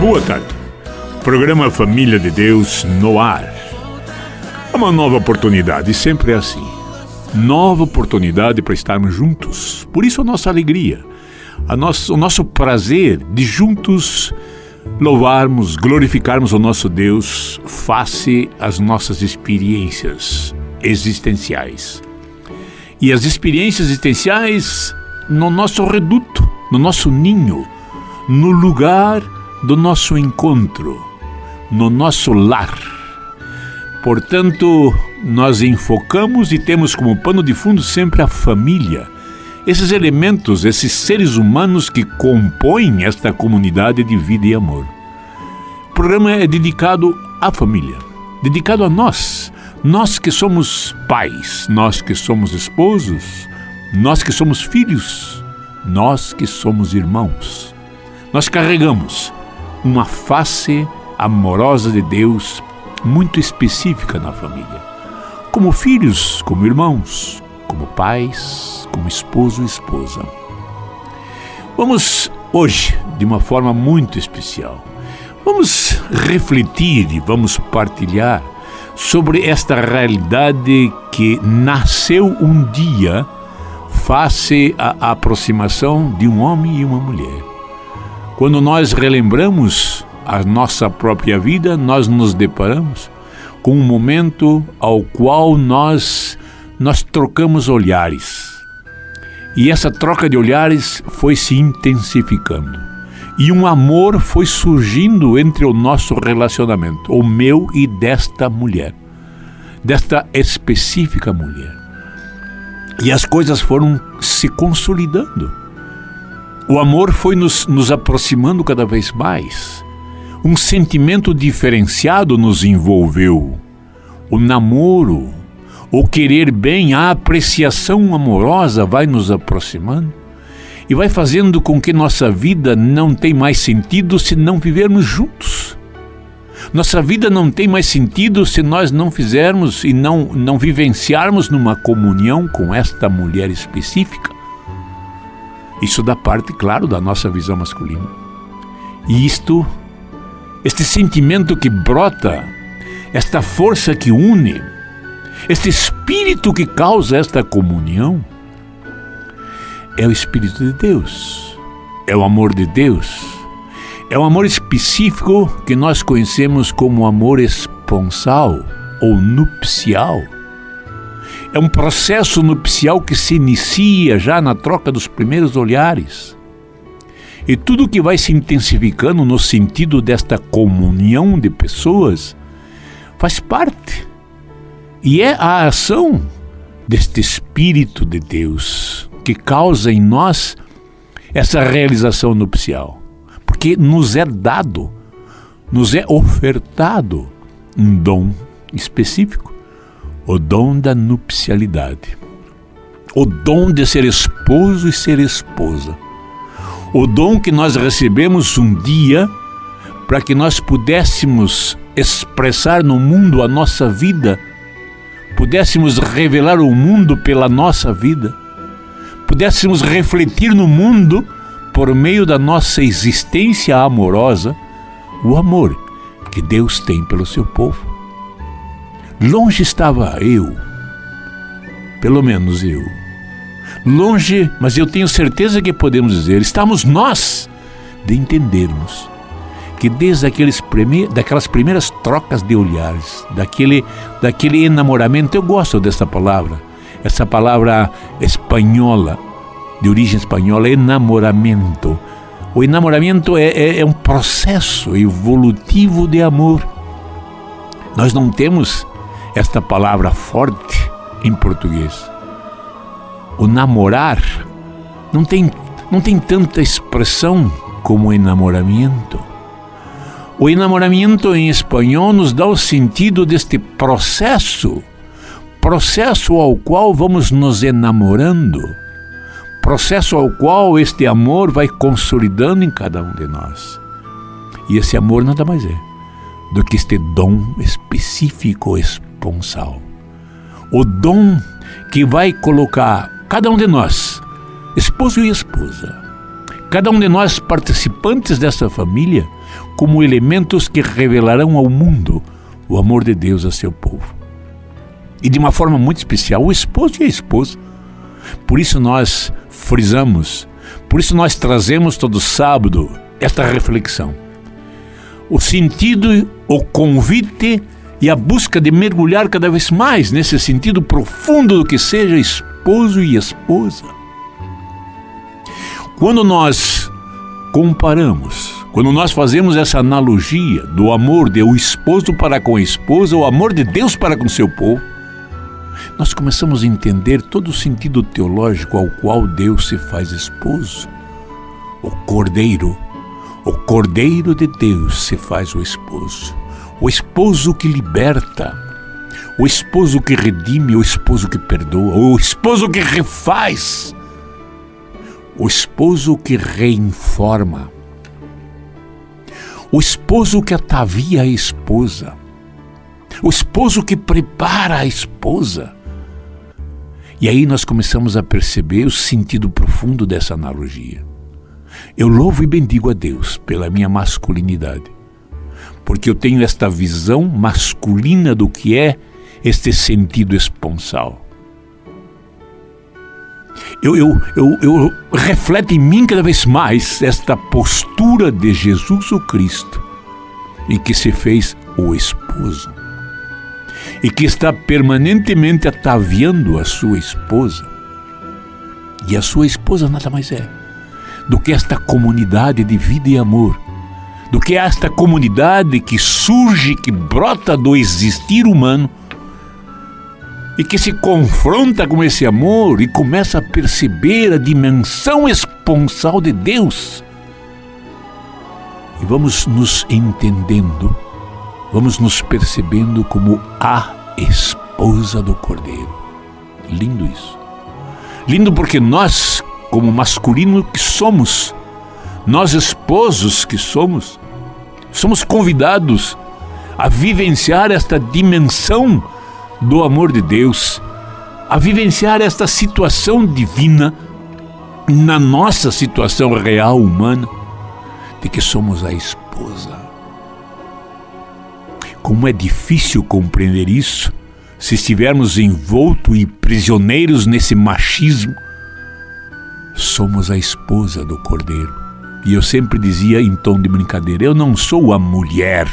Boa tarde. Programa Família de Deus no ar. É uma nova oportunidade, sempre é assim. Nova oportunidade para estarmos juntos. Por isso a nossa alegria, o nosso prazer de juntos louvarmos, glorificarmos o nosso Deus face às nossas experiências existenciais. E as experiências existenciais no nosso reduto, no nosso ninho, no lugar do nosso encontro, no nosso lar. Portanto, nós enfocamos e temos como pano de fundo sempre a família. Esses elementos, esses seres humanos que compõem esta comunidade de vida e amor. O programa é dedicado à família, dedicado a nós. Nós que somos pais, nós que somos esposos, nós que somos filhos, nós que somos irmãos. Nós carregamos uma face amorosa de Deus muito específica na família. Como filhos, como irmãos, como pais, como esposo e esposa. Vamos hoje, de uma forma muito especial, vamos refletir e vamos partilhar sobre esta realidade que nasceu um dia face à aproximação de um homem e uma mulher. Quando nós relembramos a nossa própria vida, nós nos deparamos com um momento ao qual nós trocamos olhares. E essa troca de olhares foi se intensificando. E um amor foi surgindo entre o nosso relacionamento, o meu e desta mulher, desta específica mulher. E as coisas foram se consolidando. O amor foi nos aproximando cada vez mais. Um sentimento diferenciado nos envolveu. O namoro, o querer bem, a apreciação amorosa vai nos aproximando e vai fazendo com que nossa vida não tenha mais sentido se não vivermos juntos. Nossa vida não tem mais sentido se nós não fizermos e não vivenciarmos numa comunhão com esta mulher específica. Isso da parte, claro, da nossa visão masculina. E este sentimento que brota, esta força que une, este espírito que causa esta comunhão, é o Espírito de Deus, é o amor de Deus, é um amor específico que nós conhecemos como amor esponsal ou nupcial. É um processo nupcial que se inicia já na troca dos primeiros olhares. E tudo que vai se intensificando no sentido desta comunhão de pessoas faz parte. E é a ação deste Espírito de Deus que causa em nós essa realização nupcial. Porque nos é dado, nos é ofertado um dom específico. O dom da nupcialidade, o dom de ser esposo e ser esposa, o dom que nós recebemos um dia para que nós pudéssemos expressar no mundo a nossa vida, pudéssemos revelar o mundo pela nossa vida, pudéssemos refletir no mundo por meio da nossa existência amorosa, o amor que Deus tem pelo seu povo. Longe estava eu, pelo menos eu. Longe, mas eu tenho certeza que podemos dizer, estamos nós de entendermos que desde daquelas primeiras trocas de olhares, daquele enamoramento, eu gosto dessa palavra, essa palavra espanhola, de origem espanhola, enamoramento. O enamoramento é um processo evolutivo de amor. Nós não temos esta palavra forte em português. O namorar não tem tanta expressão como o enamoramento. O enamoramento em espanhol nos dá o sentido deste processo ao qual vamos nos enamorando, processo ao qual este amor vai consolidando em cada um de nós. E esse amor nada mais é do que este dom específico esponsal. O dom que vai colocar cada um de nós, esposo e esposa, cada um de nós participantes dessa família, como elementos que revelarão ao mundo o amor de Deus a seu povo. E de uma forma muito especial, o esposo e a esposa. Por isso nós frisamos, por isso nós trazemos todo sábado esta reflexão. O sentido, o convite e a busca de mergulhar cada vez mais nesse sentido profundo do que seja esposo e esposa. Quando nós comparamos, quando nós fazemos essa analogia do amor de o esposo para com a esposa, o amor de Deus para com seu povo, nós começamos a entender todo o sentido teológico ao qual Deus se faz esposo. O Cordeiro de Deus se faz o esposo que liberta, o esposo que redime, o esposo que perdoa, o esposo que refaz, o esposo que reinforma, o esposo que atavia a esposa, o esposo que prepara a esposa. E aí nós começamos a perceber o sentido profundo dessa analogia. Eu louvo e bendigo a Deus pela minha masculinidade, porque eu tenho esta visão masculina do que é este sentido esponsal. Eu refleto em mim cada vez mais esta postura de Jesus o Cristo, em que se fez o esposo, e que está permanentemente ataviando a sua esposa. E a sua esposa nada mais é do que esta comunidade de vida e amor, do que esta comunidade que surge, que brota do existir humano e que se confronta com esse amor e começa a perceber a dimensão esponsal de Deus. E vamos nos entendendo, vamos nos percebendo como a esposa do Cordeiro. Lindo isso. Lindo porque nós, como masculino que somos, nós esposos que somos convidados a vivenciar esta dimensão do amor de Deus, a vivenciar esta situação divina na nossa situação real humana, de que somos a esposa. Como é difícil compreender isso se estivermos envoltos e prisioneiros nesse machismo. Somos a esposa do Cordeiro. E eu sempre dizia em tom de brincadeira, eu não sou a mulher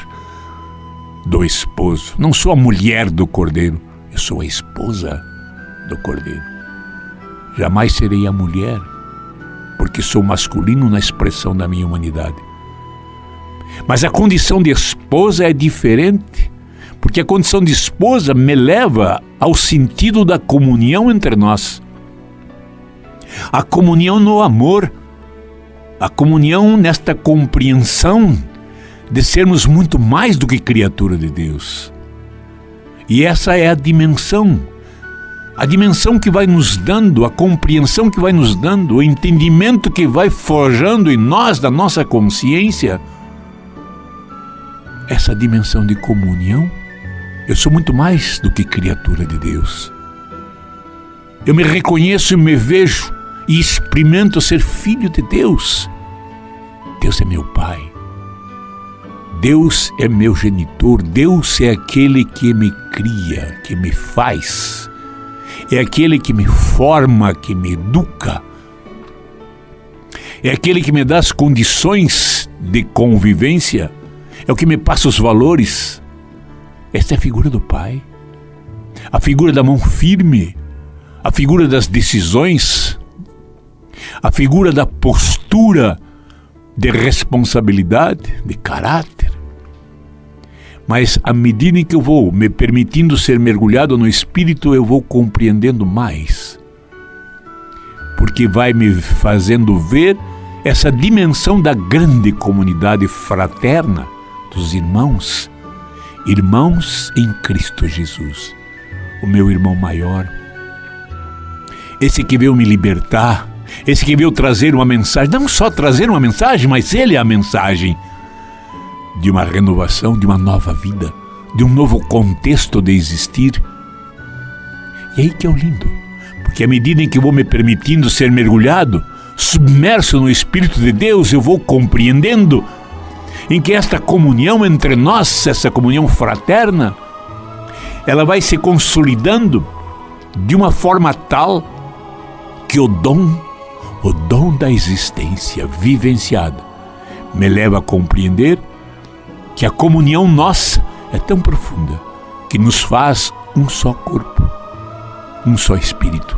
do esposo, não sou a mulher do Cordeiro, eu sou a esposa do Cordeiro. Jamais serei a mulher, porque sou masculino na expressão da minha humanidade. Mas a condição de esposa é diferente, porque a condição de esposa me leva ao sentido da comunhão entre nós. A comunhão no amor, a comunhão nesta compreensão de sermos muito mais do que criatura de Deus. E essa é a dimensão que vai nos dando, a compreensão que vai nos dando, o entendimento que vai forjando em nós, da nossa consciência, essa dimensão de comunhão. Eu sou muito mais do que criatura de Deus. Eu me reconheço e me vejo e experimento ser filho de Deus. Deus é meu Pai. Deus é meu genitor. Deus é aquele que me cria, que me faz. É aquele que me forma, que me educa. É aquele que me dá as condições de convivência. É o que me passa os valores. Esta é a figura do Pai. A figura da mão firme. A figura das decisões. A figura da postura de responsabilidade, de caráter. Mas à medida em que eu vou me permitindo ser mergulhado no Espírito, eu vou compreendendo mais. Porque vai me fazendo ver essa dimensão da grande comunidade fraterna dos irmãos, irmãos em Cristo Jesus. O meu irmão maior, esse que veio me libertar, esse que veio trazer uma mensagem, não só trazer uma mensagem, mas ele é a mensagem de uma renovação, de uma nova vida, de um novo contexto de existir. E aí que é o lindo, porque à medida em que eu vou me permitindo ser mergulhado, submerso no Espírito de Deus, eu vou compreendendo, em que esta comunhão entre nós, essa comunhão fraterna, ela vai se consolidando de uma forma tal que o dom da existência vivenciada me leva a compreender que a comunhão nossa é tão profunda que nos faz um só corpo, um só espírito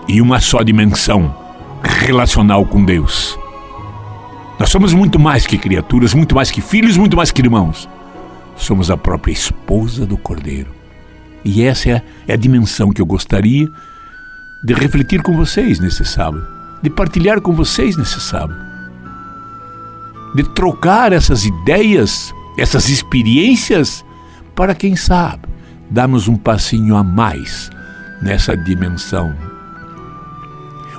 e uma só dimensão relacional com Deus. Nós somos muito mais que criaturas, muito mais que filhos, muito mais que irmãos. Somos a própria esposa do Cordeiro. E essa é a dimensão que eu gostaria de refletir com vocês nesse sábado, de partilhar com vocês nesse sábado, de trocar essas ideias, essas experiências, para quem sabe, darmos um passinho a mais nessa dimensão,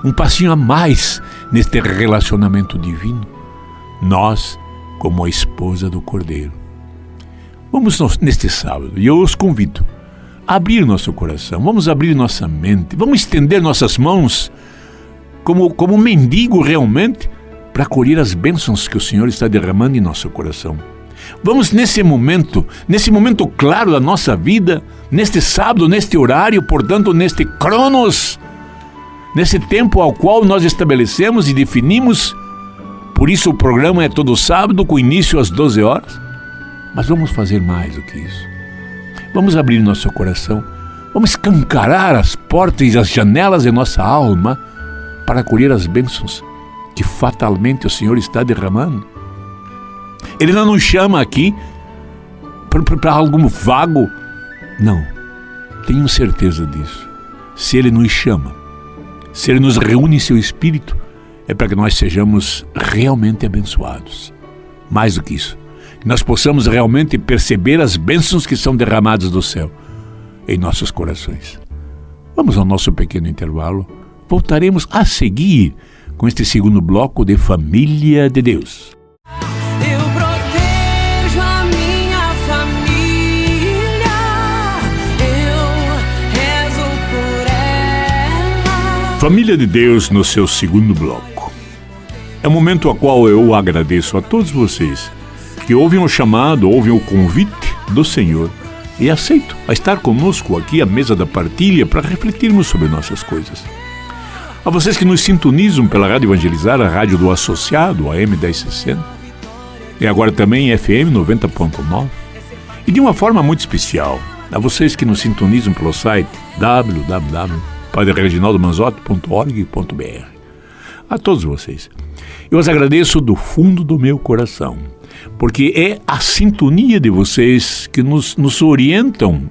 um passinho a mais neste relacionamento divino, nós como a esposa do Cordeiro. Vamos neste sábado, e eu os convido a abrir nosso coração, vamos abrir nossa mente, vamos estender nossas mãos como mendigo realmente, para colher as bênçãos que o Senhor está derramando em nosso coração. Vamos nesse momento claro da nossa vida, neste sábado, neste horário, portanto, neste cronos, nesse tempo ao qual nós estabelecemos e definimos. Por isso o programa é todo sábado, com início às 12 horas. Mas vamos fazer mais do que isso. Vamos abrir nosso coração, vamos escancarar as portas e as janelas de nossa alma para colher as bênçãos que fatalmente o Senhor está derramando. Ele não nos chama aqui para algo vago. Não, tenho certeza disso. Se Ele nos chama, se Ele nos reúne em seu Espírito, é para que nós sejamos realmente abençoados. Mais do que isso, que nós possamos realmente perceber as bênçãos que são derramadas do céu em nossos corações. Vamos ao nosso pequeno intervalo. Voltaremos a seguir com este segundo bloco de Família de Deus. Eu protejo a minha família, eu rezo por ela. Família de Deus no seu segundo bloco. É o momento ao qual eu agradeço a todos vocês que ouvem o chamado, ouvem o convite do Senhor e aceitam a estar conosco aqui à mesa da partilha para refletirmos sobre nossas coisas. A vocês que nos sintonizam pela Rádio Evangelizar, a rádio do Associado, a AM 1060, e agora também FM 90.9, e de uma forma muito especial, a vocês que nos sintonizam pelo site www.padrereginaldomanzotti.org.br. A todos vocês, eu os agradeço do fundo do meu coração, porque é a sintonia de vocês que nos orientam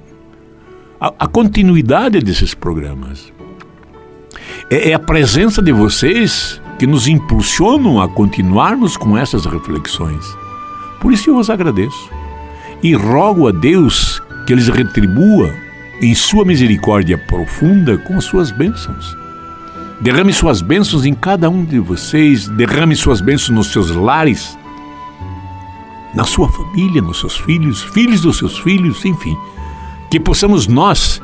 a continuidade desses programas. É a presença de vocês que nos impulsionam a continuarmos com essas reflexões. Por isso eu os agradeço e rogo a Deus que lhes retribua em sua misericórdia profunda com as suas bênçãos. Derrame suas bênçãos em cada um de vocês, derrame suas bênçãos nos seus lares, na sua família, nos seus filhos, filhos dos seus filhos, enfim. Que possamos nós,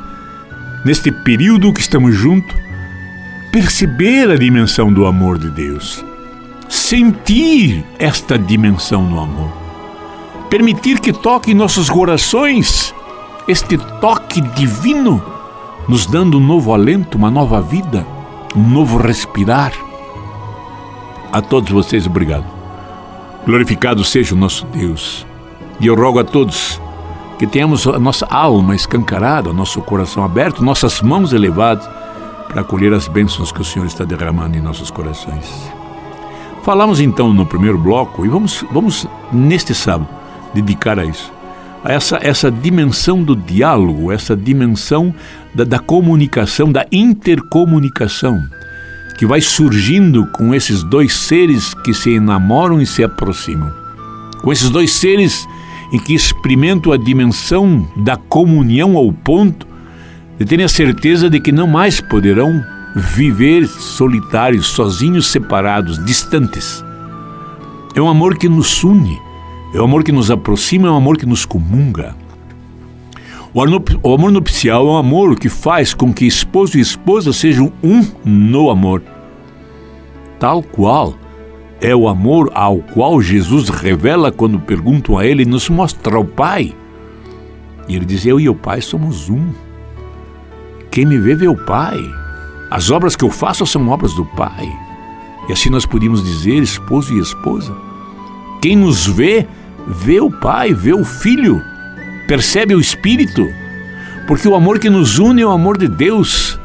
neste período que estamos juntos, perceber a dimensão do amor de Deus, sentir esta dimensão do amor, permitir que toque em nossos corações este toque divino, nos dando um novo alento, uma nova vida, um novo respirar. A todos vocês, obrigado. Glorificado seja o nosso Deus. E eu rogo a todos que tenhamos a nossa alma escancarada, o nosso coração aberto, nossas mãos elevadas, para acolher as bênçãos que o Senhor está derramando em nossos corações. Falamos então no primeiro bloco, e vamos neste sábado dedicar a isso, a essa dimensão do diálogo, essa dimensão da comunicação, da intercomunicação, que vai surgindo com esses dois seres que se enamoram e se aproximam, com esses dois seres em que experimentam a dimensão da comunhão ao ponto de terem a certeza de que não mais poderão viver solitários, sozinhos, separados, distantes. É um amor que nos une, é um amor que nos aproxima, é um amor que nos comunga. O amor nupcial é um amor que faz com que esposo e esposa sejam um no amor, tal qual é o amor ao qual Jesus revela quando perguntam a ele, nos mostra o Pai. E ele diz, eu e o Pai somos um. Quem me vê, vê o Pai. As obras que eu faço são obras do Pai. E assim nós podíamos dizer, esposo e esposa. Quem nos vê, vê o Pai, vê o Filho, percebe o Espírito. Porque o amor que nos une é o amor de Deus.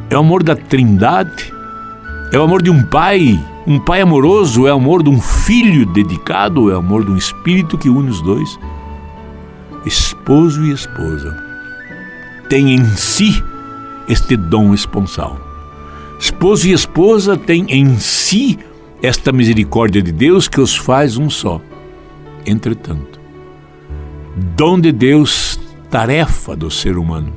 É o amor da Trindade. É o amor de um Pai amoroso, é o amor de um Filho dedicado, é o amor de um Espírito que une os dois. Esposo e esposa têm em si este dom esponsal. Esposo e esposa têm em si esta misericórdia de Deus que os faz um só. Entretanto, dom de Deus, tarefa do ser humano.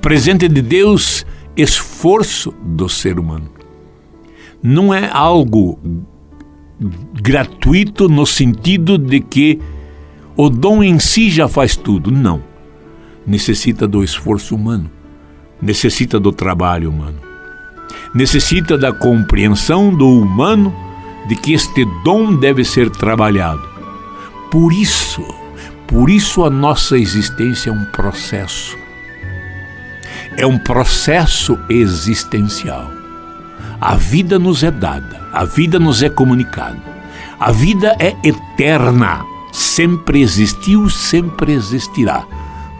Presente de Deus, esforço do ser humano. Não é algo gratuito no sentido de que o dom em si já faz tudo. Não. Necessita do esforço humano. Necessita do trabalho humano. Necessita da compreensão do humano de que este dom deve ser trabalhado. Por isso a nossa existência é um processo. É um processo existencial. A vida nos é dada, a vida nos é comunicada. A vida é eterna, sempre existiu, sempre existirá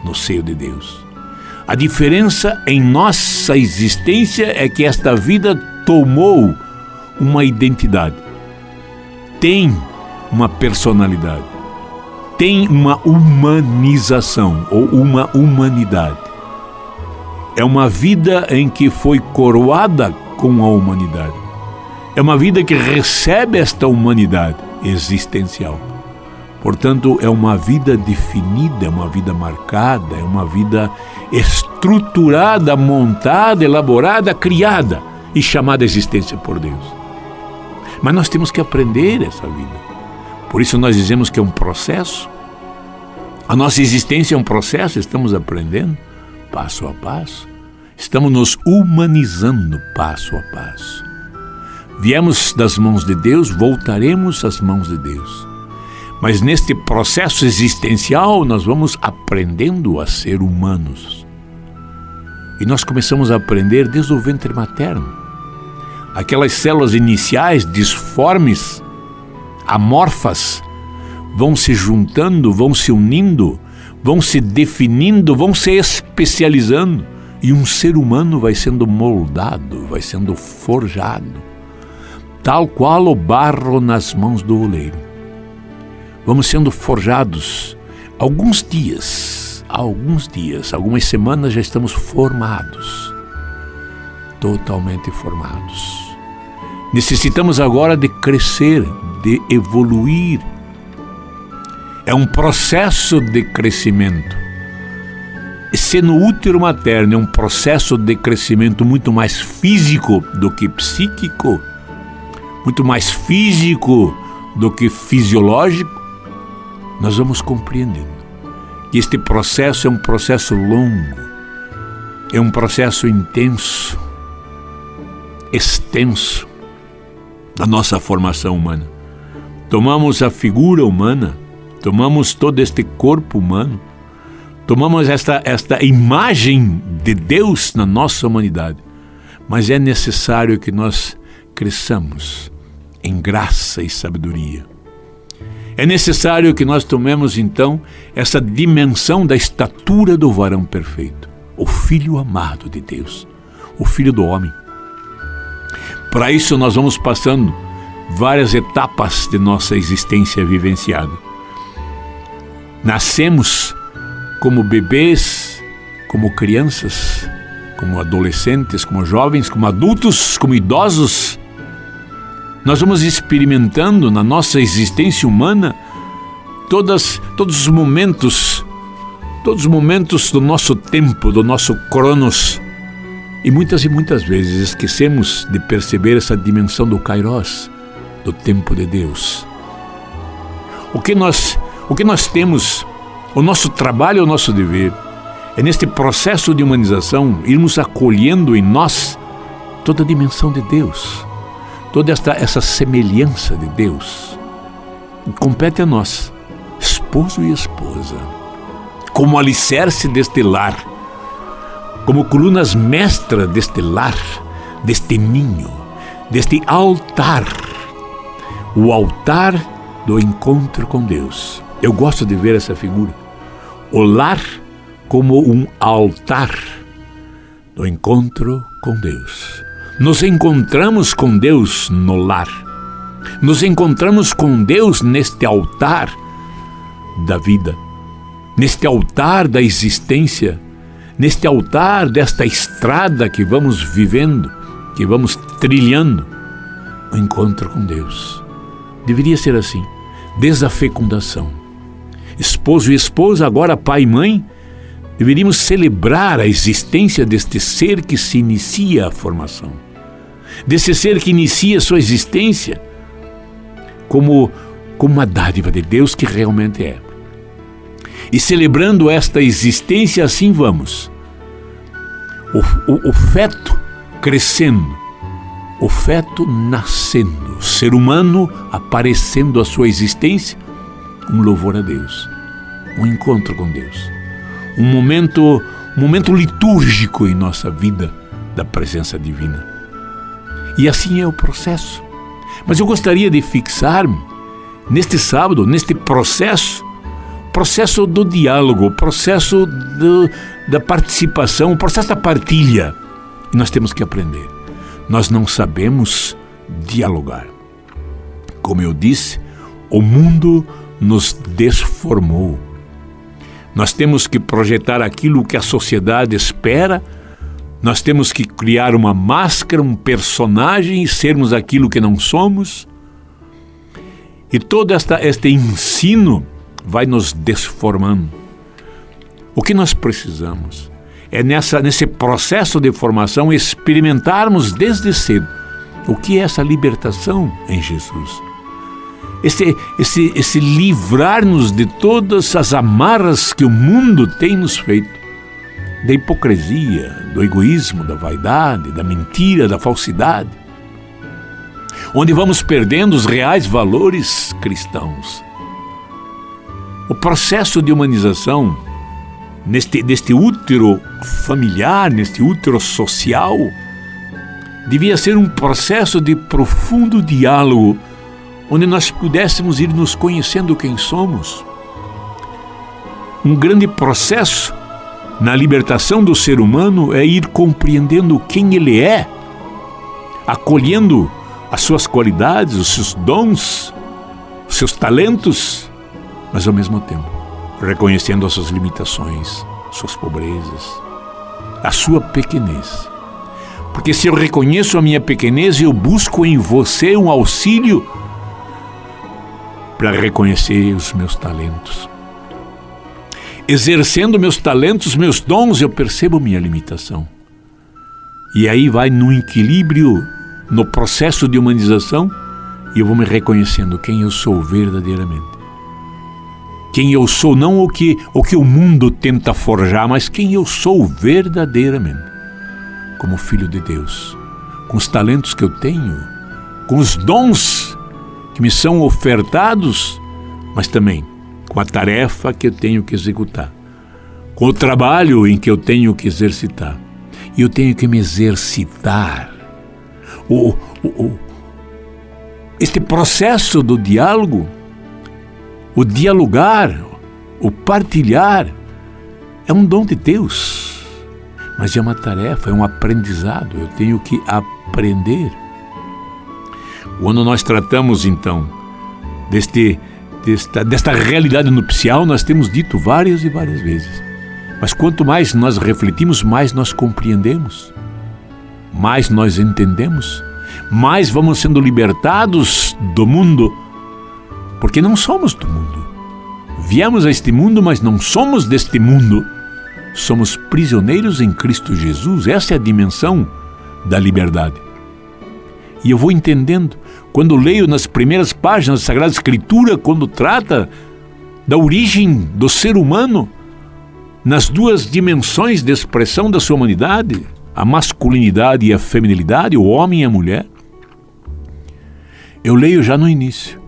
no seio de Deus. A diferença em nossa existência é que esta vida tomou uma identidade, tem uma personalidade, tem uma humanização ou uma humanidade. É uma vida em que foi coroada com a humanidade. É uma vida que recebe esta humanidade existencial. Portanto, é uma vida definida, é uma vida marcada, é uma vida estruturada, montada, elaborada, criada e chamada existência por Deus. Mas nós temos que aprender essa vida. Por isso nós dizemos que é um processo. A nossa existência é um processo, estamos aprendendo passo a passo. Estamos nos humanizando passo a passo. Viemos das mãos de Deus, voltaremos às mãos de Deus. Mas neste processo existencial nós vamos aprendendo a ser humanos. E nós começamos a aprender desde o ventre materno. Aquelas células iniciais, disformes, amorfas, vão se juntando, vão se unindo, vão se definindo, vão se especializando. E um ser humano vai sendo moldado, vai sendo forjado, tal qual o barro nas mãos do oleiro. Vamos sendo forjados alguns dias, algumas semanas já estamos formados, totalmente formados. Necessitamos agora de crescer, de evoluir. É um processo de crescimento. Se no útero materno é um processo de crescimento muito mais físico do que psíquico, muito mais físico do que fisiológico, nós vamos compreendendo que este processo é um processo longo, é um processo intenso, extenso da nossa formação humana. Tomamos a figura humana, tomamos todo este corpo humano, tomamos esta imagem de Deus na nossa humanidade, mas é necessário que nós cresçamos em graça e sabedoria. É necessário que nós tomemos então essa dimensão da estatura do varão perfeito, o Filho amado de Deus, o Filho do homem. Para isso nós vamos passando várias etapas de nossa existência vivenciada. Nascemos como bebês, como crianças, como adolescentes, como jovens, como adultos, como idosos. Nós vamos experimentando na nossa existência humana todos os momentos do nosso tempo, do nosso cronos. E muitas vezes esquecemos de perceber essa dimensão do kairos, do tempo de Deus. O que nós temos, o nosso trabalho, o nosso dever, é neste processo de humanização irmos acolhendo em nós toda a dimensão de Deus, toda essa semelhança de Deus, compete a nós, esposo e esposa, como alicerce deste lar, como colunas mestras deste lar, deste ninho, deste altar, o altar do encontro com Deus. Eu gosto de ver essa figura, o lar como um altar do encontro com Deus. Nos encontramos com Deus no lar, nos encontramos com Deus neste altar da vida, neste altar da existência, neste altar desta estrada que vamos vivendo, que vamos trilhando, o encontro com Deus. Deveria ser assim, desde a fecundação. Esposo e esposa, agora pai e mãe, deveríamos celebrar a existência deste ser que se inicia a formação, desse ser que inicia a sua existência como uma dádiva de Deus que realmente é. E celebrando esta existência, assim vamos. O feto crescendo, o feto nascendo, o ser humano aparecendo a sua existência, um louvor a Deus, um encontro com Deus, um momento litúrgico em nossa vida da presença divina. E assim é o processo. Mas eu gostaria de fixar-me neste sábado, neste processo do diálogo, o processo da participação, o processo da partilha. E nós temos que aprender. Nós não sabemos dialogar. Como eu disse, o mundo nos desformou. Nós temos que projetar aquilo que a sociedade espera, nós temos que criar uma máscara, um personagem e sermos aquilo que não somos. E todo este ensino vai nos desformando. O que nós precisamos é nesse processo de formação experimentarmos desde cedo o que é essa libertação em Jesus. Esse livrar-nos de todas as amarras que o mundo tem nos feito, da hipocrisia, do egoísmo, da vaidade, da mentira, da falsidade, onde vamos perdendo os reais valores cristãos. O processo de humanização, neste útero familiar, neste útero social, devia ser um processo de profundo diálogo, onde nós pudéssemos ir nos conhecendo quem somos. Um grande processo na libertação do ser humano é ir compreendendo quem ele é, acolhendo as suas qualidades, os seus dons, os seus talentos, mas ao mesmo tempo reconhecendo as suas limitações, suas pobrezas, a sua pequenez. Porque se eu reconheço a minha pequenez, eu busco em você um auxílio para reconhecer os meus talentos. Exercendo meus talentos, meus dons, eu percebo minha limitação. E aí vai no equilíbrio, no processo de humanização, e eu vou me reconhecendo quem eu sou verdadeiramente. Quem eu sou, não o que o mundo tenta forjar, mas quem eu sou verdadeiramente. Como filho de Deus, com os talentos que eu tenho, com os dons que me são ofertados, mas também com a tarefa que eu tenho que executar, com o trabalho em que eu tenho que exercitar. E eu tenho que me exercitar. Este processo do diálogo, o dialogar, o partilhar, é um dom de Deus, mas é uma tarefa, é um aprendizado. Eu tenho que aprender. Quando nós tratamos, então, desta realidade nupcial, nós temos dito várias e várias vezes. Mas quanto mais nós refletimos, mais nós compreendemos, mais nós entendemos, mais vamos sendo libertados do mundo, porque não somos do mundo. Viemos a este mundo, mas não somos deste mundo. Somos prisioneiros em Cristo Jesus. Essa é a dimensão da liberdade. E eu vou entendendo, quando leio nas primeiras páginas da Sagrada Escritura, quando trata da origem do ser humano, nas duas dimensões de expressão da sua humanidade, a masculinidade e a feminilidade, o homem e a mulher, Eu leio já no início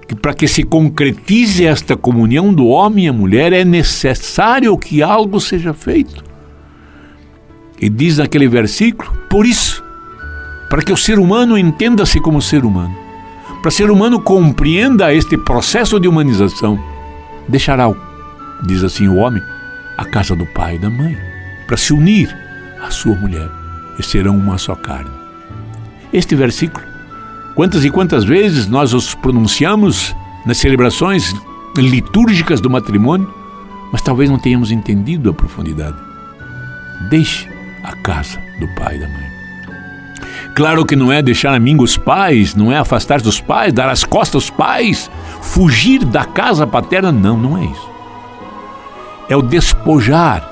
que para que se concretize esta comunhão do homem e a mulher é necessário que algo seja feito. E diz naquele versículo, por isso, para que o ser humano entenda-se como ser humano, para que o ser humano compreenda este processo de humanização, deixará, diz assim o homem, a casa do pai e da mãe, para se unir à sua mulher, e serão uma só carne. Este versículo, quantas e quantas vezes nós os pronunciamos nas celebrações litúrgicas do matrimônio, mas talvez não tenhamos entendido a profundidade. Deixe a casa do pai e da mãe. Claro que não é deixar amigos os pais, não é afastar dos pais, dar as costas aos pais, fugir da casa paterna, não é isso. É o despojar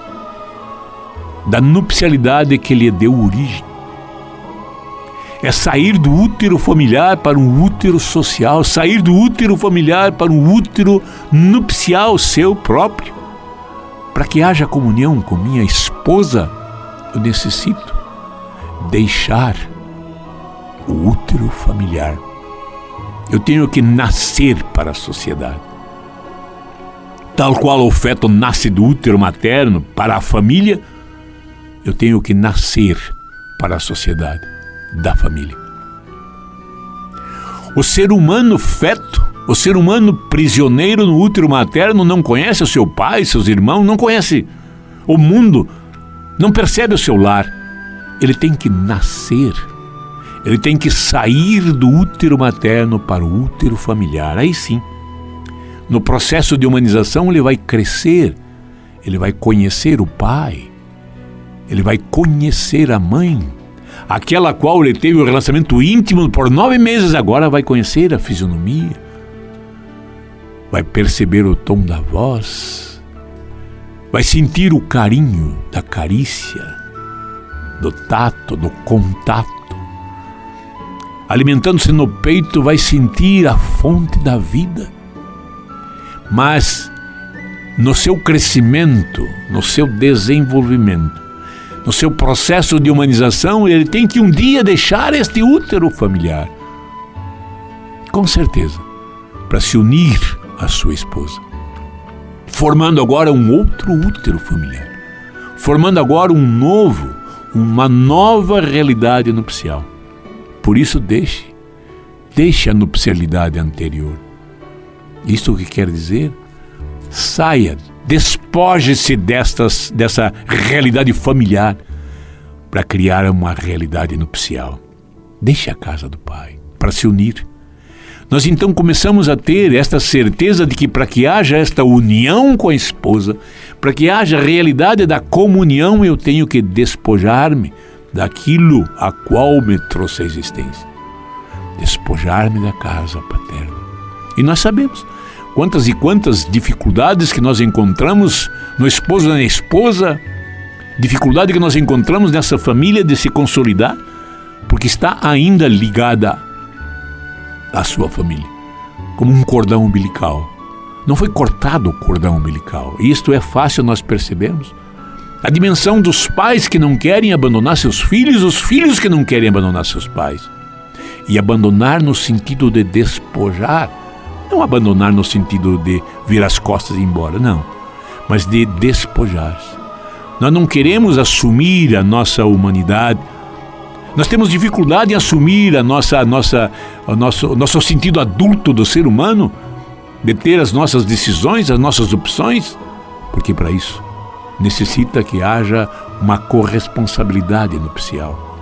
da nupcialidade que lhe deu origem. É sair do útero familiar para um útero social, sair do útero familiar para um útero nupcial seu próprio. Para que haja comunhão com minha esposa, eu necessito deixar o útero familiar. Eu tenho que nascer para a sociedade. Tal qual o feto nasce do útero materno para a família, eu tenho que nascer para a sociedade da família. O ser humano feto, o ser humano prisioneiro no útero materno não conhece o seu pai, seus irmãos, não conhece o mundo, não percebe o seu lar. Ele tem que nascer, ele tem que sair do útero materno para o útero familiar. Aí sim, no processo de humanização ele vai crescer, ele vai conhecer o pai, ele vai conhecer a mãe, aquela a qual ele teve um relacionamento íntimo por 9 meses, agora vai conhecer a fisionomia, vai perceber o tom da voz, vai sentir o carinho da carícia, do tato, do contato. Alimentando-se no peito, vai sentir a fonte da vida. Mas no seu crescimento, no seu desenvolvimento, no seu processo de humanização, ele tem que um dia deixar este útero familiar, com certeza, para se unir à sua esposa, formando agora um outro útero familiar, formando agora uma nova realidade nupcial. Por isso deixe a nupcialidade anterior. Isso o que quer dizer? Saia, despoje-se dessa realidade familiar para criar uma realidade nupcial. Deixe a casa do pai para se unir. Nós então começamos a ter esta certeza de que para que haja esta união com a esposa, para que haja a realidade da comunhão, eu tenho que despojar-me daquilo a qual me trouxe a existência. Despojar-me da casa paterna. E nós sabemos quantas e quantas dificuldades que nós encontramos no esposo e na esposa, dificuldade que nós encontramos nessa família de se consolidar, porque está ainda ligada à sua família, como um cordão umbilical. Não foi cortado o cordão umbilical. Isto é fácil nós percebermos. A dimensão dos pais que não querem abandonar seus filhos, os filhos que não querem abandonar seus pais. E abandonar no sentido de despojar, não abandonar no sentido de virar as costas e ir embora, não, mas de despojar-se. Nós não queremos assumir a nossa humanidade. Nós temos dificuldade em assumir o nosso sentido adulto do ser humano, de ter as nossas decisões, as nossas opções, porque para isso necessita que haja uma corresponsabilidade nupcial,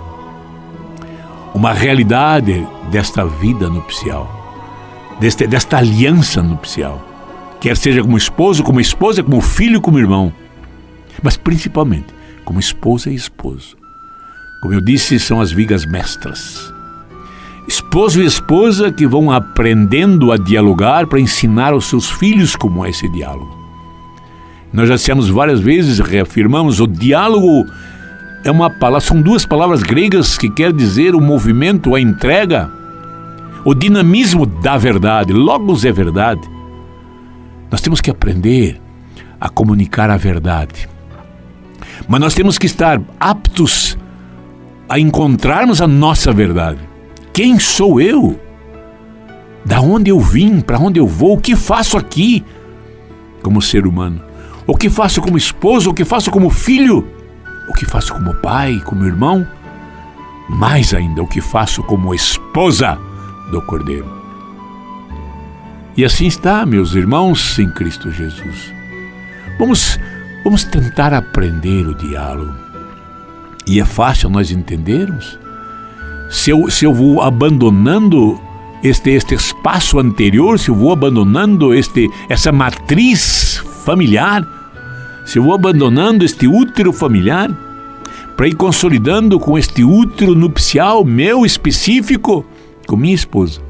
uma realidade desta vida nupcial, desta aliança nupcial, quer seja como esposo, como esposa, como filho, como irmão, mas principalmente como esposa e esposo. Como eu disse, são as vigas mestras. Esposo e esposa que vão aprendendo a dialogar para ensinar aos seus filhos como é esse diálogo. Nós já dissemos várias vezes, reafirmamos, o diálogo é uma palavra, são 2 palavras gregas que quer dizer o movimento, a entrega, o dinamismo da verdade. Logos é verdade. Nós temos que aprender a comunicar a verdade. Mas nós temos que estar aptos a encontrarmos a nossa verdade. Quem sou eu? Da onde eu vim, para onde eu vou, o que faço aqui como ser humano, o que faço como esposo, o que faço como filho, o que faço como pai, como irmão, mais ainda o que faço como esposa do Cordeiro. E assim está, meus irmãos em Cristo Jesus. Vamos tentar aprender o diálogo. E é fácil nós entendermos. Se eu vou abandonando este espaço anterior, se eu vou abandonando essa matriz familiar, se eu vou abandonando este útero familiar, para ir consolidando com este útero nupcial meu específico, com minha esposa,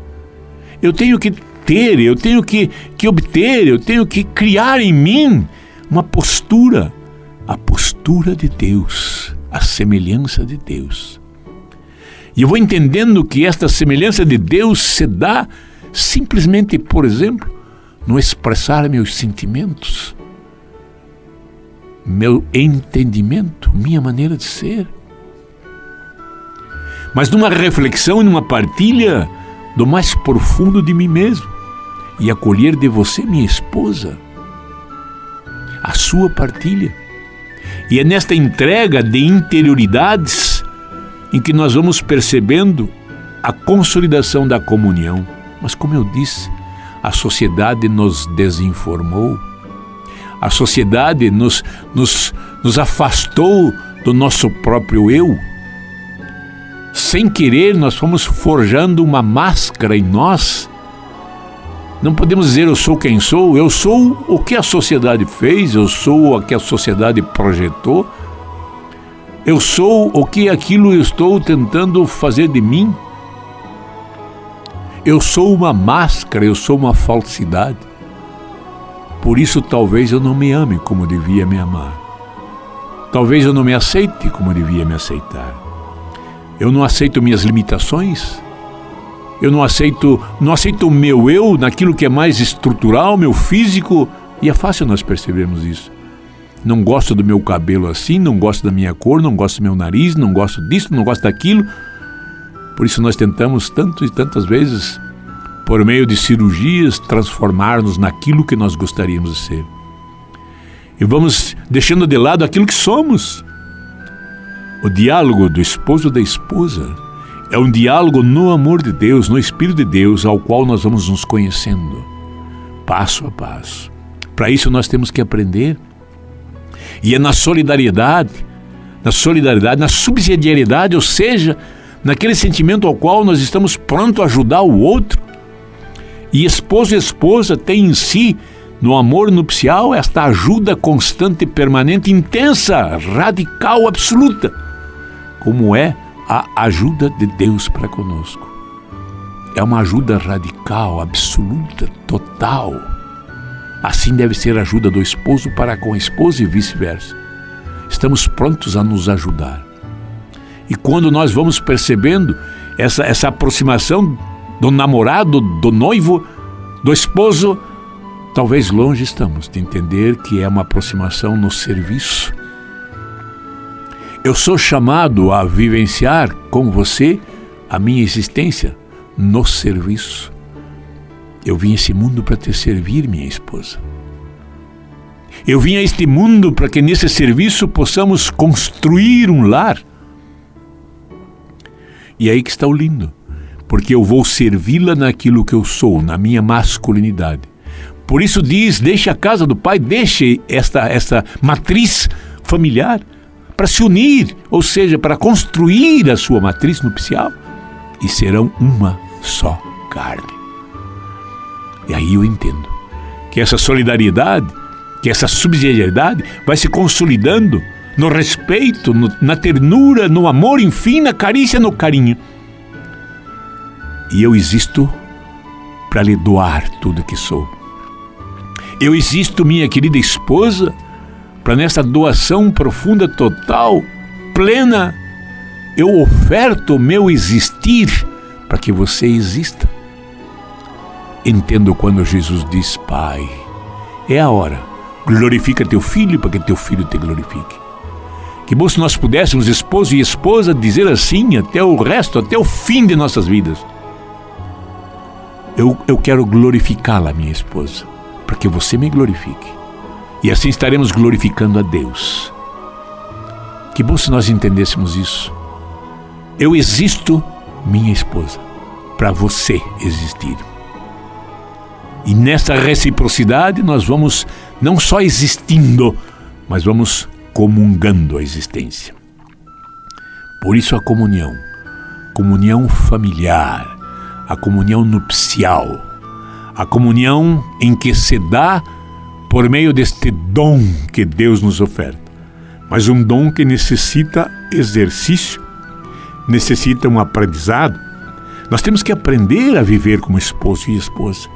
eu tenho que ter, eu tenho que obter, eu tenho que criar em mim uma postura, a postura de Deus, a semelhança de Deus. E eu vou entendendo que esta semelhança de Deus se dá simplesmente, por exemplo, no expressar meus sentimentos, meu entendimento, minha maneira de ser. Mas numa reflexão e numa partilha do mais profundo de mim mesmo, e acolher de você, minha esposa, a sua partilha. E é nesta entrega de interioridades em que nós vamos percebendo a consolidação da comunhão. Mas como eu disse, a sociedade nos desinformou, a sociedade nos afastou do nosso próprio eu. Sem querer, nós fomos forjando uma máscara em nós. Não podemos dizer eu sou quem sou, eu sou o que a sociedade fez, eu sou o que a sociedade projetou, eu sou o que aquilo eu estou tentando fazer de mim. Eu sou uma máscara, eu sou uma falsidade. Por isso talvez eu não me ame como devia me amar. Talvez eu não me aceite como devia me aceitar. Eu não aceito minhas limitações. Eu não aceito o meu eu naquilo que é mais estrutural, meu físico. E é fácil nós percebermos isso. Não gosto do meu cabelo assim, não gosto da minha cor, não gosto do meu nariz, não gosto disso, não gosto daquilo. Por isso nós tentamos tanto e tantas vezes, por meio de cirurgias, transformar-nos naquilo que nós gostaríamos de ser. E vamos deixando de lado aquilo que somos. O diálogo do esposo e da esposa é um diálogo no amor de Deus, no Espírito de Deus, ao qual nós vamos nos conhecendo, passo a passo. Para isso nós temos que aprender. E é na solidariedade, na subsidiariedade, ou seja, naquele sentimento ao qual nós estamos prontos a ajudar o outro. E esposo e esposa têm em si, no amor nupcial, esta ajuda constante, permanente, intensa, radical, absoluta, como é a ajuda de Deus para conosco. É uma ajuda radical, absoluta, total. Assim deve ser a ajuda do esposo para com a esposa e vice-versa. Estamos prontos a nos ajudar. E quando nós vamos percebendo essa aproximação do namorado, do noivo, do esposo, talvez longe estamos de entender que é uma aproximação no serviço. Eu sou chamado a vivenciar com você a minha existência no serviço. Eu vim a esse mundo para te servir, minha esposa. Eu vim a este mundo para que nesse serviço possamos construir um lar. E aí que está o lindo, porque eu vou servi-la naquilo que eu sou, na minha masculinidade. Por isso diz, deixe a casa do pai, deixe esta matriz familiar para se unir, ou seja, para construir a sua matriz nupcial, e serão uma só carne. E aí eu entendo que essa solidariedade, que essa subsidiariedade vai se consolidando no respeito, na ternura, no amor, enfim, na carícia, no carinho. E eu existo para lhe doar tudo que sou. Eu existo, minha querida esposa, para nessa doação profunda, total, plena, eu oferto o meu existir para que você exista. Entendo quando Jesus diz, Pai, é a hora, glorifica teu filho para que teu filho te glorifique. Que bom se nós pudéssemos, esposo e esposa, dizer assim até o resto, até o fim de nossas vidas. eu quero glorificá-la, minha esposa, para que você me glorifique. E assim estaremos glorificando a Deus. Que bom se nós entendêssemos isso. Eu existo, minha esposa, para você existir. E nessa reciprocidade nós vamos não só existindo, mas vamos comungando a existência. Por isso a comunhão familiar, a comunhão nupcial, a comunhão em que se dá por meio deste dom que Deus nos oferta. Mas um dom que necessita exercício, necessita um aprendizado. Nós temos que aprender a viver como esposo e esposa.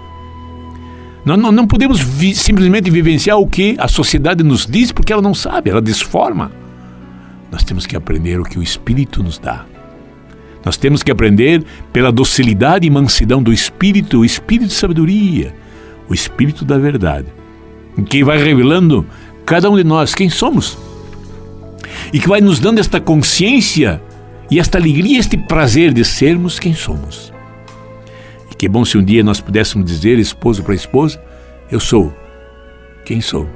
Nós não podemos simplesmente vivenciar o que a sociedade nos diz, porque ela não sabe, ela desforma. Nós temos que aprender o que o Espírito nos dá. Nós temos que aprender pela docilidade e mansidão do Espírito, o Espírito de sabedoria, o Espírito da verdade, que vai revelando cada um de nós quem somos e que vai nos dando esta consciência e esta alegria, este prazer de sermos quem somos. E que bom se um dia nós pudéssemos dizer, esposo para esposa, eu sou quem sou.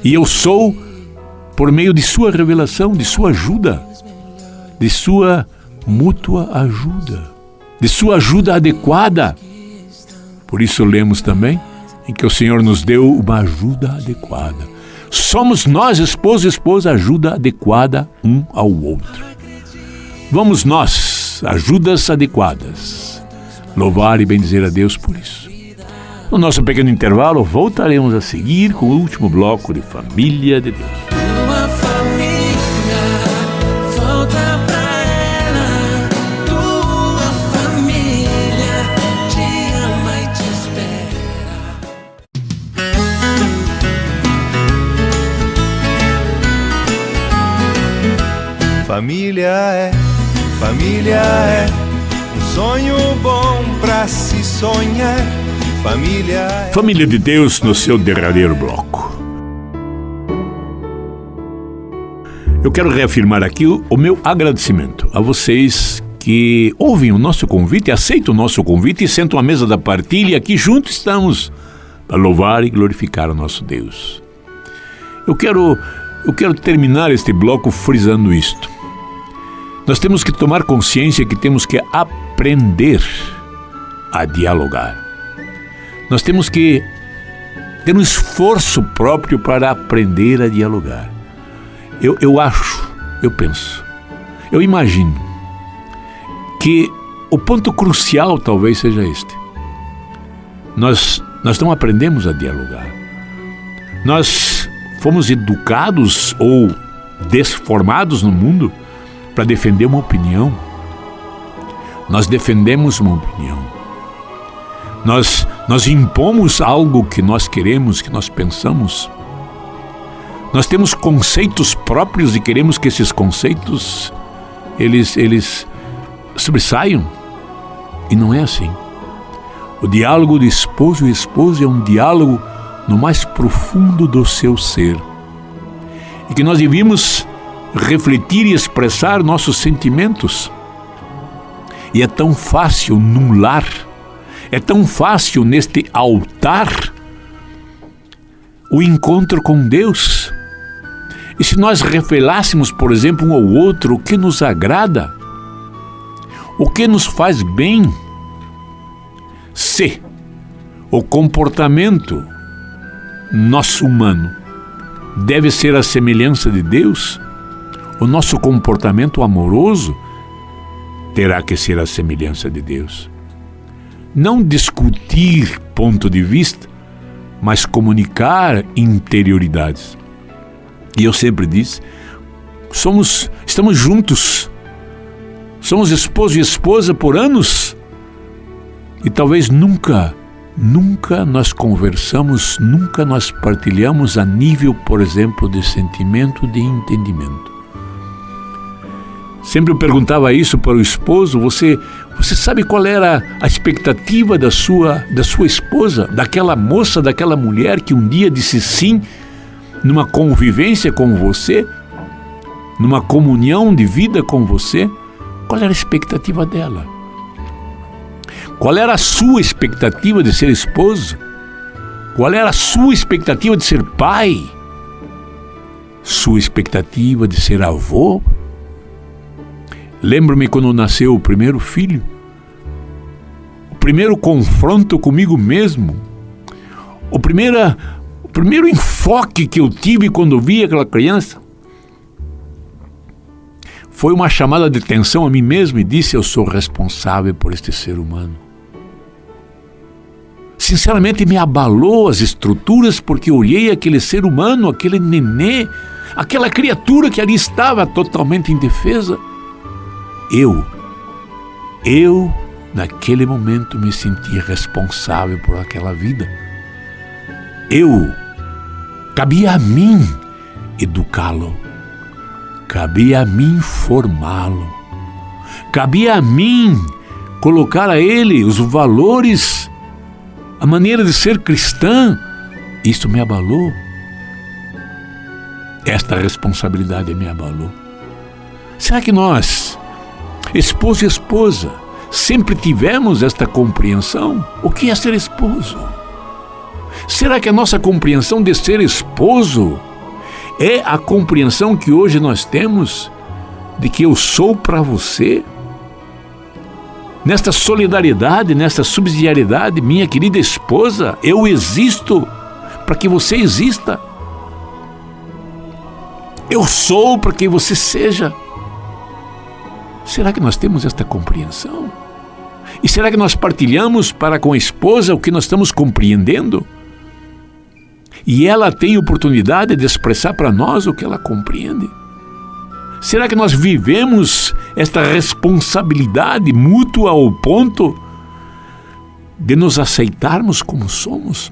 E eu sou por meio de sua revelação, de sua ajuda, de sua mútua ajuda, de sua ajuda adequada. Por isso lemos também em que o Senhor nos deu uma ajuda adequada. Somos nós, esposo e esposa, ajuda adequada um ao outro. Vamos nós, ajudas adequadas, louvar e bendizer a Deus por isso. No nosso pequeno intervalo, voltaremos a seguir com o último bloco de Família de Deus. Tua família, volta pra ela. Tua família te ama e te espera. Família é um sonho bom pra se sonhar. Família de Deus no seu derradeiro bloco. Eu quero reafirmar aqui o meu agradecimento a vocês que ouvem o nosso convite, aceitam o nosso convite e sentam à mesa da partilha e aqui juntos estamos para louvar e glorificar o nosso Deus. Eu quero terminar este bloco frisando isto. Nós temos que tomar consciência que temos que aprender a dialogar. Nós temos que ter um esforço próprio para aprender a dialogar. Eu penso, eu imagino que o ponto crucial talvez seja este. Nós não aprendemos a dialogar. Nós fomos educados ou desformados no mundo para defender uma opinião. Nós defendemos uma opinião. Nós impomos algo que nós queremos, que nós pensamos. Nós temos conceitos próprios e queremos que esses conceitos, eles sobressaiam. E não é assim. O diálogo de esposo e esposa é um diálogo no mais profundo do seu ser. E que nós devíamos refletir e expressar nossos sentimentos. E é tão fácil num lar, é tão fácil neste altar o encontro com Deus. E se nós revelássemos, por exemplo, um ao outro o que nos agrada, o que nos faz bem, se o comportamento nosso humano deve ser a semelhança de Deus, o nosso comportamento amoroso terá que ser a semelhança de Deus. Não discutir ponto de vista, mas comunicar interioridades. E eu sempre disse, estamos juntos, somos esposo e esposa por anos, e talvez nunca nós conversamos, nunca nós partilhamos a nível, por exemplo, de sentimento, de entendimento. Sempre eu perguntava isso para o esposo, você sabe qual era a expectativa da sua esposa, daquela moça, daquela mulher que um dia disse sim, numa convivência com você, numa comunhão de vida com você? Qual era a expectativa dela? Qual era a sua expectativa de ser esposo? Qual era a sua expectativa de ser pai? Sua expectativa de ser avô? Lembro-me quando nasceu o primeiro filho, o primeiro confronto comigo mesmo, o primeiro enfoque que eu tive quando vi aquela criança foi uma chamada de atenção a mim mesmo e disse: eu sou responsável por este ser humano. Sinceramente me abalou as estruturas, porque eu olhei aquele ser humano, aquele nenê, aquela criatura que ali estava totalmente indefesa. Eu naquele momento me senti responsável por aquela vida. Cabia a mim educá-lo, cabia a mim formá-lo, cabia a mim colocar a ele os valores, a maneira de ser cristã. Isso me abalou. Esta responsabilidade me abalou. Será que nós, esposo e esposa, sempre tivemos esta compreensão? O que é ser esposo? Será que a nossa compreensão de ser esposo é a compreensão que hoje nós temos de que eu sou para você? Nesta solidariedade, nesta subsidiariedade, minha querida esposa, eu existo para que você exista. Eu sou para que você seja. Será que nós temos esta compreensão? E será que nós partilhamos para com a esposa o que nós estamos compreendendo? E ela tem oportunidade de expressar para nós o que ela compreende? Será que nós vivemos esta responsabilidade mútua ao ponto de nos aceitarmos como somos?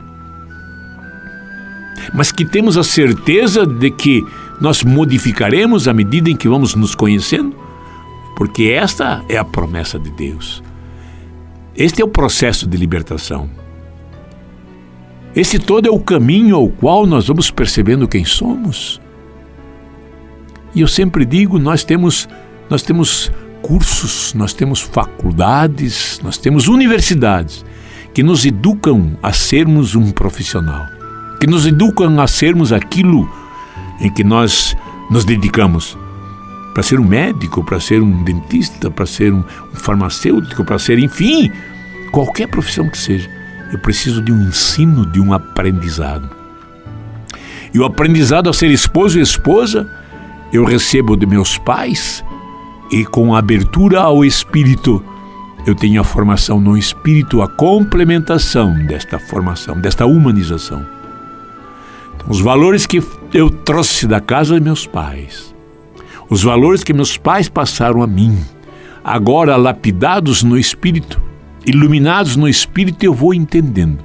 Mas que temos a certeza de que nós modificaremos à medida em que vamos nos conhecendo? Porque esta é a promessa de Deus. Este é o processo de libertação. Esse todo é o caminho ao qual nós vamos percebendo quem somos. E eu sempre digo, nós temos cursos, nós temos faculdades, nós temos universidades que nos educam a sermos um profissional, que nos educam a sermos aquilo em que nós nos dedicamos. Para ser um médico, para ser um dentista, para ser um farmacêutico, para ser, enfim, qualquer profissão que seja, eu preciso de um ensino, de um aprendizado. E o aprendizado a ser esposo e esposa, eu recebo de meus pais, e com a abertura ao Espírito, eu tenho a formação no Espírito, a complementação desta formação, desta humanização. Então, os valores que eu trouxe da casa de meus pais, os valores que meus pais passaram a mim, agora lapidados no Espírito, iluminados no Espírito, eu vou entendendo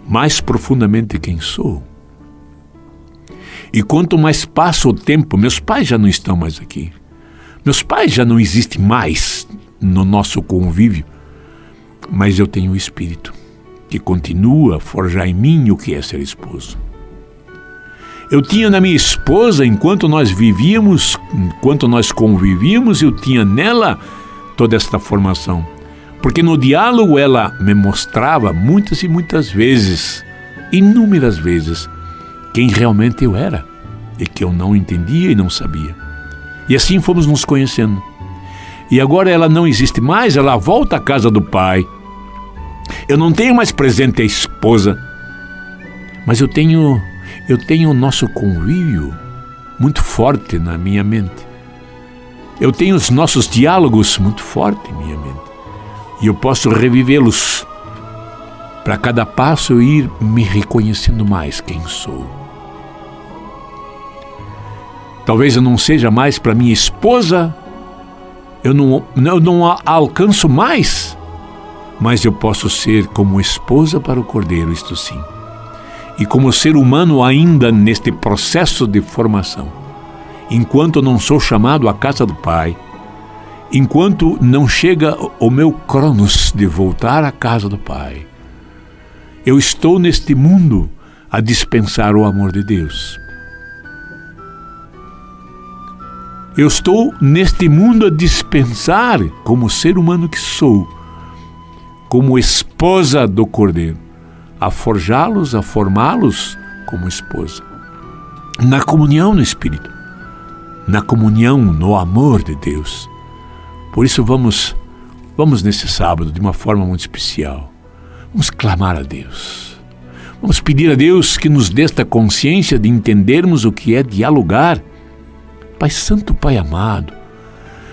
mais profundamente quem sou. E quanto mais passa o tempo, meus pais já não estão mais aqui. Meus pais já não existem mais no nosso convívio, mas eu tenho o Espírito, que continua a forjar em mim o que é ser esposo. Eu tinha na minha esposa, enquanto nós vivíamos, enquanto nós convivíamos, eu tinha nela toda esta formação. Porque no diálogo ela me mostrava muitas e muitas vezes, inúmeras vezes, quem realmente eu era e que eu não entendia e não sabia. E assim fomos nos conhecendo. E agora ela não existe mais, ela volta à casa do pai. Eu não tenho mais presente a esposa, mas eu tenho o nosso convívio muito forte na minha mente. Eu tenho os nossos diálogos muito fortes em minha mente. E eu posso revivê-los. Para cada passo eu ir me reconhecendo mais quem sou. Talvez eu não seja mais para minha esposa, eu não a alcanço mais, mas eu posso ser como esposa para o Cordeiro, isto sim. E como ser humano ainda neste processo de formação, enquanto não sou chamado à casa do Pai, enquanto não chega o meu cronos de voltar à casa do Pai, eu estou neste mundo a dispensar o amor de Deus. Eu estou neste mundo a dispensar, como ser humano que sou, como esposa do Cordeiro, a forjá-los, a formá-los como esposa, na comunhão no Espírito, na comunhão no amor de Deus. Por isso vamos nesse sábado de uma forma muito especial, vamos clamar a Deus, vamos pedir a Deus que nos dê esta consciência de entendermos o que é dialogar. Pai Santo, Pai amado,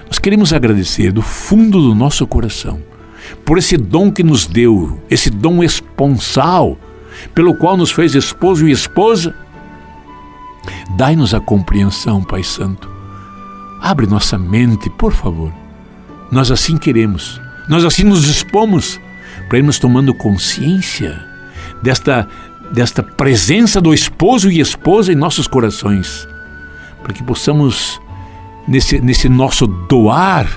nós queremos agradecer do fundo do nosso coração por esse dom que nos deu, esse dom esponsal, pelo qual nos fez esposo e esposa. Dai-nos a compreensão, Pai Santo. Abre nossa mente, por favor. Nós assim queremos, nós assim nos dispomos para irmos tomando consciência desta presença do esposo e esposa em nossos corações, para que possamos, nesse nosso doar,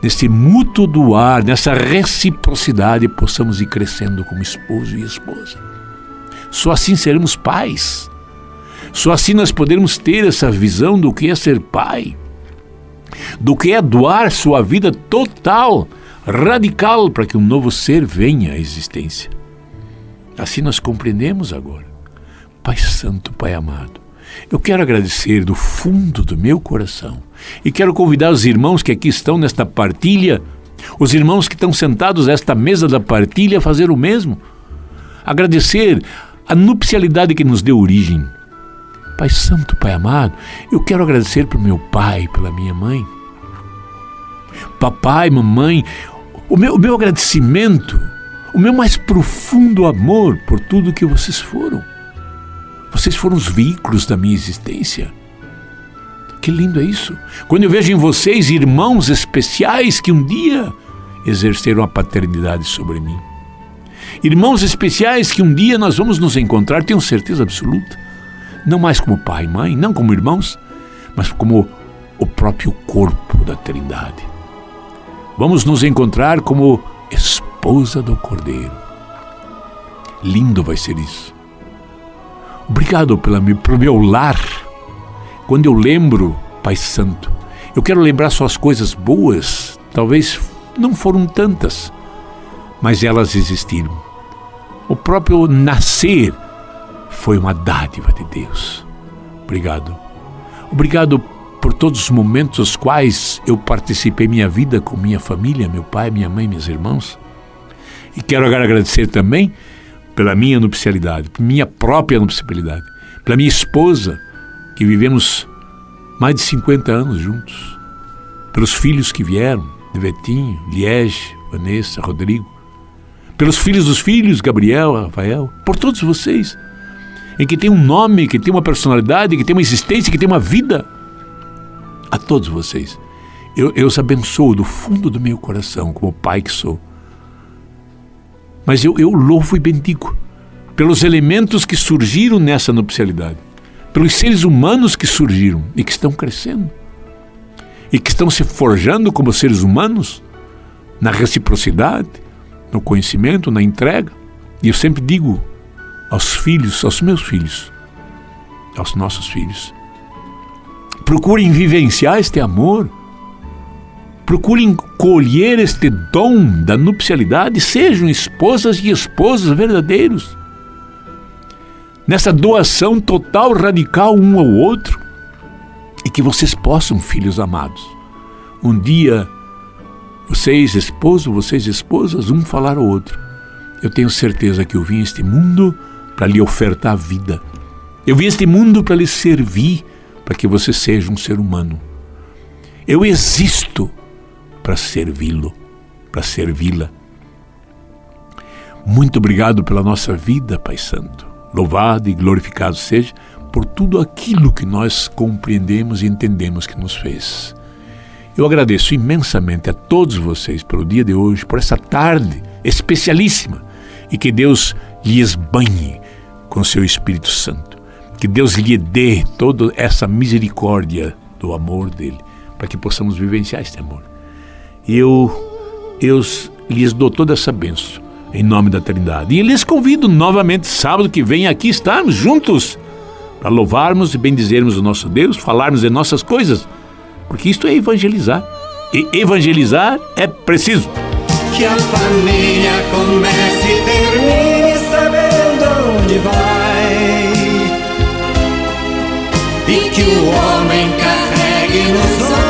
nesse mútuo doar, nessa reciprocidade, possamos ir crescendo como esposo e esposa. Só assim seremos pais. Só assim nós poderemos ter essa visão do que é ser pai, do que é doar sua vida total, radical, para que um novo ser venha à existência. Assim nós compreendemos agora. Pai Santo, Pai amado, eu quero agradecer do fundo do meu coração e quero convidar os irmãos que aqui estão nesta partilha, os irmãos que estão sentados nesta mesa da partilha, a fazer o mesmo. Agradecer a nupcialidade que nos deu origem. Pai Santo, Pai amado, eu quero agradecer pelo meu pai, pela minha mãe. Papai, mamãe, o meu agradecimento, o meu mais profundo amor por tudo que vocês foram. Vocês foram os veículos da minha existência. Que lindo é isso. Quando eu vejo em vocês irmãos especiais que um dia exerceram a paternidade sobre mim. Irmãos especiais que um dia nós vamos nos encontrar, tenho certeza absoluta. Não mais como pai e mãe, não como irmãos, mas como o próprio corpo da Trindade. Vamos nos encontrar como esposa do Cordeiro. Lindo vai ser isso. Obrigado pelo meu lar. Quando eu lembro, Pai Santo, eu quero lembrar só as coisas boas. Talvez não foram tantas, mas elas existiram. O próprio nascer foi uma dádiva de Deus. Obrigado. Obrigado por todos os momentos os quais eu participei minha vida com minha família, meu pai, minha mãe, meus irmãos. E quero agradecer também pela minha nupcialidade, pela minha própria nupcialidade, pela minha esposa, que vivemos mais de 50 anos juntos, pelos filhos que vieram, de Betinho, Liege, Vanessa, Rodrigo, pelos filhos dos filhos, Gabriel, Rafael, por todos vocês, em que tem um nome, que tem uma personalidade, que tem uma existência, que tem uma vida. A todos vocês, eu os abençoo do fundo do meu coração, como pai que sou. Mas eu louvo e bendigo pelos elementos que surgiram nessa nupcialidade, pelos seres humanos que surgiram e que estão crescendo, e que estão se forjando como seres humanos, na reciprocidade, no conhecimento, na entrega. E eu sempre digo aos filhos, aos meus filhos, aos nossos filhos, procurem vivenciar este amor, procurem colher este dom da nupcialidade, sejam esposas e esposos verdadeiros, nessa doação total, radical um ao outro, e que vocês possam, filhos amados, um dia, vocês esposos, vocês esposas, um falar ao outro: eu tenho certeza que eu vim a este mundo para lhe ofertar vida, eu vim a este mundo para lhe servir, para que você seja um ser humano. Eu existo para servi-lo, para servi-la. Muito obrigado pela nossa vida, Pai Santo. Louvado e glorificado seja por tudo aquilo que nós compreendemos e entendemos que nos fez. Eu agradeço imensamente a todos vocês pelo dia de hoje, por essa tarde especialíssima, e que Deus lhes banhe com seu Espírito Santo. Que Deus lhe dê toda essa misericórdia do amor dele, para que possamos vivenciar este amor. E eu lhes dou toda essa bênção, em nome da Trindade. E lhes convido novamente, sábado que vem, aqui estarmos juntos, para louvarmos e bendizermos o nosso Deus, falarmos de nossas coisas, porque isto é evangelizar. E evangelizar é preciso. que a família comece e termine sabendo onde vai, e que o homem carregue nos ombros